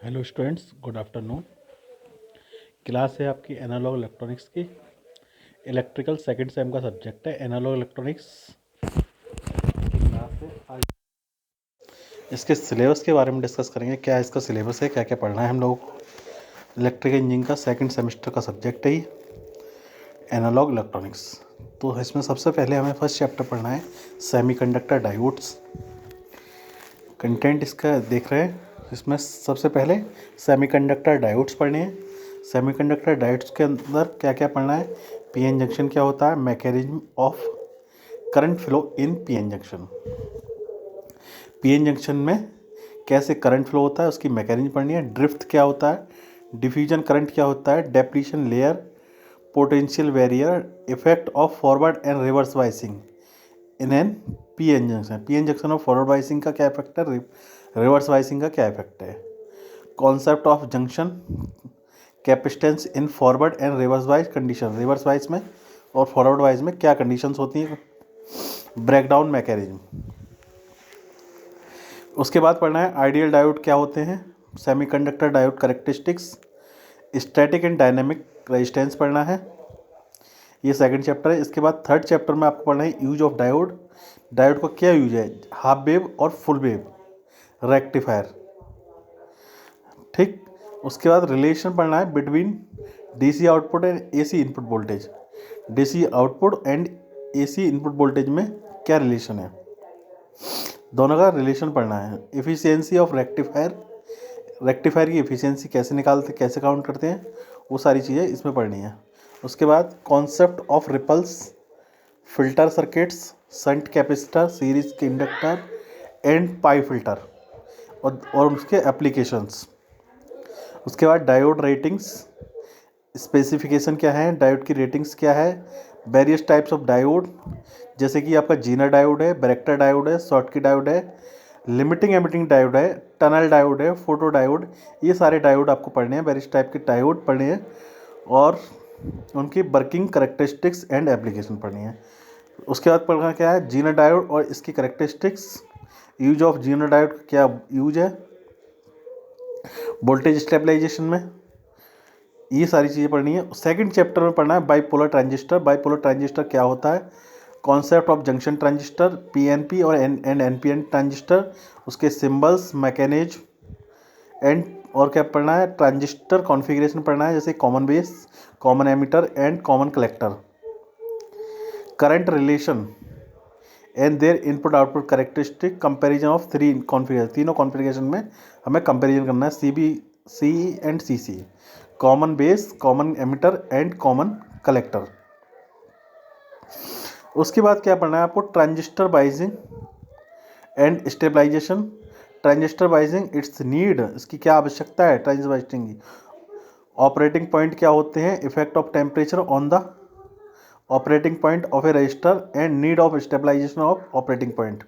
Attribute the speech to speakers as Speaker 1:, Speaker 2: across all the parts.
Speaker 1: Hello students, good afternoon. Class है आपकी analogue electronics की। इलेक्ट्रिकल सेकंड सेम का सब्जेक्ट है एनालॉग इलेक्ट्रॉनिक्स की क्लास है आज। इसके सिलेबस के बारे में डिस्कस करेंगे। क्या इसका सिलेबस है, क्या क्या पढ़ना है हम लोगों को। इलेक्ट्रिकल इंजीनियरिंग का सेकंड सेमेस्टर का सब्जेक्ट है ये एनालॉग इलेक्ट्रॉनिक्स। तो इसमें सबसे पहले हमें फर्स्ट चैप्टर पढ़ना है सेमीकंडक्टर डायोड्स। कंटेंट इसका देख रहे हैं। इसमें सबसे पहले सेमीकंडक्टर डायोड्स पढ़ने हैं। सेमीकंडक्टर डायोड्स के अंदर क्या क्या पढ़ना है। पीएन जंक्शन क्या होता है, mechanism of current flow in PN junction. PN junction में कैसे करंट फ्लो होता है उसकी मैकेनिज्म पढ़नी है। ड्रिफ्ट क्या होता है, डिफ्यूजन करंट क्या होता है, depletion layer, potential barrier, effect of forward and reverse biasing in an PN junction. PN junction और फॉरवर्ड बाइसिंग का क्या इफेक्ट है, रिवर्स बाइसिंग का क्या इफेक्ट है। Concept of junction, capacitance in forward and reverse bias condition. Reverse bias में और forward बाइस में क्या कंडीशंस होती हैं। Breakdown mechanism. उसके बाद पढ़ना है आइडियल डायोड क्या होते हैं, semiconductor diode characteristics, static and dynamic resistance पढ़ना है। ये सेकंड चैप्टर है। इसके बाद थर्ड चैप्टर में आपको पढ़ना है यूज ऑफ डायोड। डायोड का क्या यूज है, हाफ वेव और फुल वेव रेक्टिफायर। ठीक। उसके बाद रिलेशन पढ़ना है between DC output and AC input voltage. DC output and AC input voltage में क्या रिलेशन है, दोनों का रिलेशन पढ़ना है। एफिशिएंसी ऑफ रेक्टिफायर, रेक्टिफायर की एफिशिएंसी कैसे निकालते, कैसे काउंट करते हैं, वो सारी चीज़ें इसमें पढ़नी है। उसके बाद concept of ripples, filter circuits, shunt capacitor, series के इंडक्टर एंड पाई फिल्टर और उसके एप्लीकेशंस। उसके बाद डायोड रेटिंग्स, स्पेसिफिकेशन क्या है, डायोड की रेटिंग्स क्या है, वेरियस टाइप्स ऑफ डायोड, जैसे कि आपका जीनर डायोड है, बैरेक्टर डायोड है, शॉटकी डायोड है, लिमिटिंग एमिटिंग डायोड है, टनल डायोड है, फोटो डायोड। ये सारे डायोड आपको पढ़ने हैं, वेरियस टाइप के डायोड पढ़ने हैं और उनकी वर्किंग करेक्टरिस्टिक्स एंड एप्लीकेशन पढ़नी है। उसके बाद पढ़ना क्या है, जीनर डायोड और इसकी characteristics, use of Zener diode का क्या यूज है, वोल्टेज स्टेबलाइजेशन में, ये सारी चीज़ें पढ़नी है। सेकंड चैप्टर में पढ़ना है बाइपोलर ट्रांजिस्टर। बाइपोलर ट्रांजिस्टर क्या होता है, concept of junction transistor, PNP और एनपीएन ट्रांजिस्टर, उसके सिंबल्स, मैकेनिज्म एंड और क्या पढ़ना है, ट्रांजिस्टर कॉन्फ़िगरेशन पढ़ना है, जैसे common base, common emitter and common collector. Current relation and their input output characteristic, comparison of three configuration. तीनों कॉन्फ़िगरेशन में हमें कंपैरिजन करना है, CE and CC, common base, common emitter and common collector. उसके बाद क्या पढ़ना है आपको, transistor biasing and stabilization. Transistor बाइजिंग it's need, इसकी क्या आवश्यकता है ट्रांजिस्टर बाइजिंग की। ऑपरेटिंग पॉइंट क्या होते हैं, effect of temperature on the operating point of a register and need of stabilisation of operating point.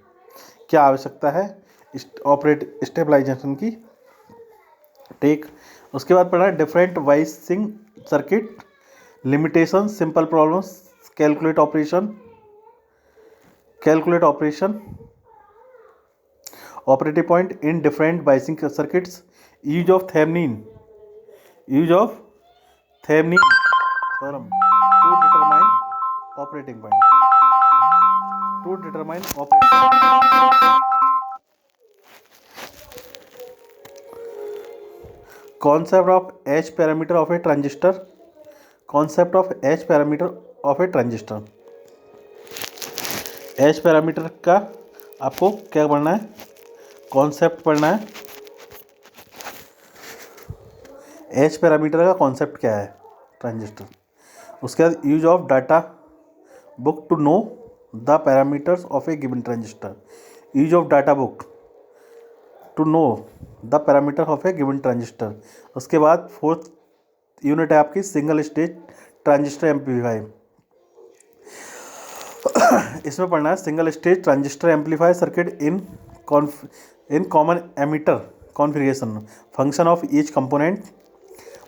Speaker 1: क्या आवश्यकता है ऑपरेट स्टेबलाइजेशन की। ठीक। उसके बाद पढ़ा है different biasing circuit, limitation, simple problems, calculate operation, operative point in different biasing circuits, use of Thevenin theorem to determine operating point, concept of h parameter of a transistor, h parameter का आपको क्या पढ़ना है, concept पढ़ना है। H parameter का concept क्या है, ट्रांजिस्टर। उसके बाद use of data book to know the parameters of a given transistor, use of data book to know the parameter of a given transistor. उसके बाद फोर्थ यूनिट है आपकी सिंगल स्टेज ट्रांजिस्टर एम्पलीफायर। इसमें पढ़ना है single stage transistor amplifier circuit in common emitter configuration, function of each component,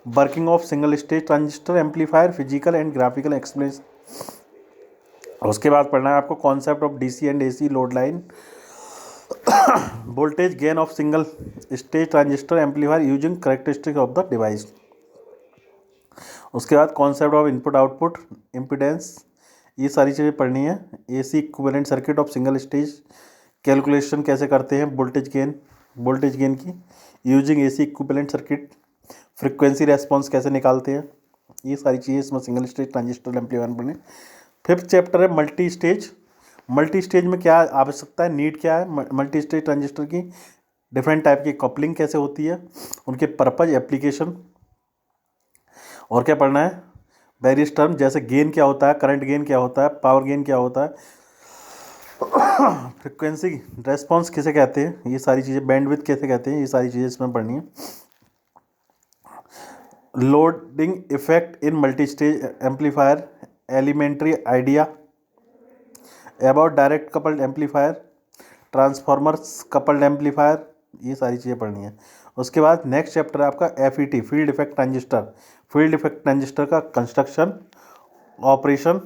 Speaker 1: working of single stage transistor amplifier, physical and graphical explanation. उसके बाद पढ़ना है आपको concept of DC and AC load line, voltage gain of single stage transistor amplifier using characteristic of the device. उसके बाद concept of input output impedance, ये सारी चीज़ें पढ़नी है। AC equivalent circuit of single stage, calculation कैसे करते हैं वोल्टेज गेन की using AC equivalent circuit, frequency response कैसे निकालते हैं, ये सारी चीज़ें इसमें सिंगल स्टेज ट्रांजिस्टर एम्पलीफायर पढ़ने। फिफ्थ चैप्टर है मल्टी स्टेज। मल्टी स्टेज में क्या आवश्यकता है, नीड क्या है मल्टी स्टेज ट्रांजिस्टर की, डिफरेंट टाइप की कपलिंग कैसे होती है, उनके पर्पज, एप्लीकेशन, और क्या पढ़ना है वेरियस टर्म जैसे गेन क्या होता है, करंट गेन क्या होता है, पावर गेन क्या होता है, फ्रिक्वेंसी रेस्पॉन्स किसे कहते हैं, ये सारी चीज़ें, बैंडविड्थ कैसे कहते हैं, ये सारी चीज़ें इसमें पढ़नी है। Loading effect in multi stage amplifier, elementary idea about direct coupled amplifier, transformers coupled amplifier, ये सारी चीज़ें पढ़नी है। उसके बाद नेक्स्ट चैप्टर है आपका FET, field effect transistor. Field effect transistor का construction, operation,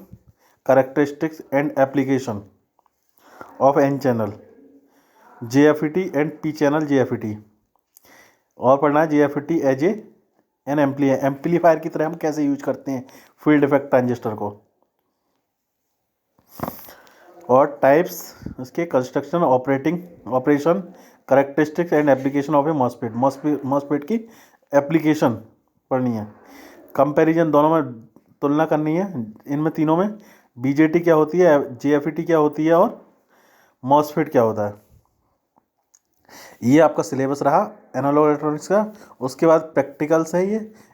Speaker 1: characteristics and application of N channel JFET and P channel JFET। और पढ़ना है JFET एज एन एम्पलीफायर की तरह हम कैसे यूज करते हैं फील्ड इफेक्ट ट्रांजिस्टर को, और टाइप्स उसके, construction, operation, characteristics and application of A MOSFET की एप्लीकेशन पढ़नी है। कंपैरिजन, दोनों में तुलना करनी है इनमें तीनों में, BJT क्या होती है, JFET क्या होती है, और मॉसफेट क्या होता है। ये आपका सिलेबस रहा एनालॉग इलेक्ट्रॉनिक्स का। उसके बाद प्रैक्टिकल्स है,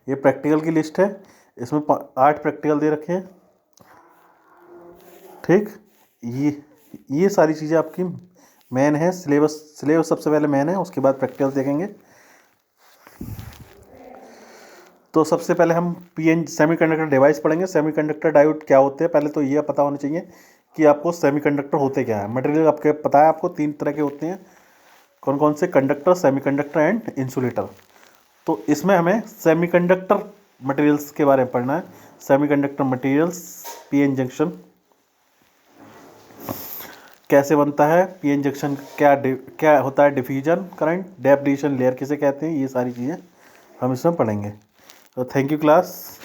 Speaker 1: ये प्रैक्टिकल की लिस्ट है, इसमें 8 प्रैक्टिकल दे रखे हैं। ठीक, ये सारी चीज़ें आपकी मेन है। सिलेबस सबसे पहले मेन है, उसके बाद प्रैक्टिकल देखेंगे। तो सबसे पहले हम PN सेमीकंडक्टर डिवाइस पढ़ेंगे। सेमीकंडक्टर डायोड क्या होते हैं, पहले तो ये पता होना चाहिए कि आपको सेमीकंडक्टर होते क्या है। मटेरियल आपके पता है, आपको 3 तरह के होते हैं, कौन कौन से, कंडक्टर, सेमीकंडक्टर एंड इंसुलेटर। तो इसमें हमें सेमीकंडक्टर मटेरियल्स के बारे में पढ़ना है। सेमीकंडक्टर मटेरियल्स, PN जंक्शन कैसे बनता है, PN जंक्शन क्या होता है, डिफ्यूजन करंट, डेफिनेशन लेयर किसे कहते हैं, ये सारी चीज़ें हम इसमें पढ़ेंगे। तो थैंक यू क्लास।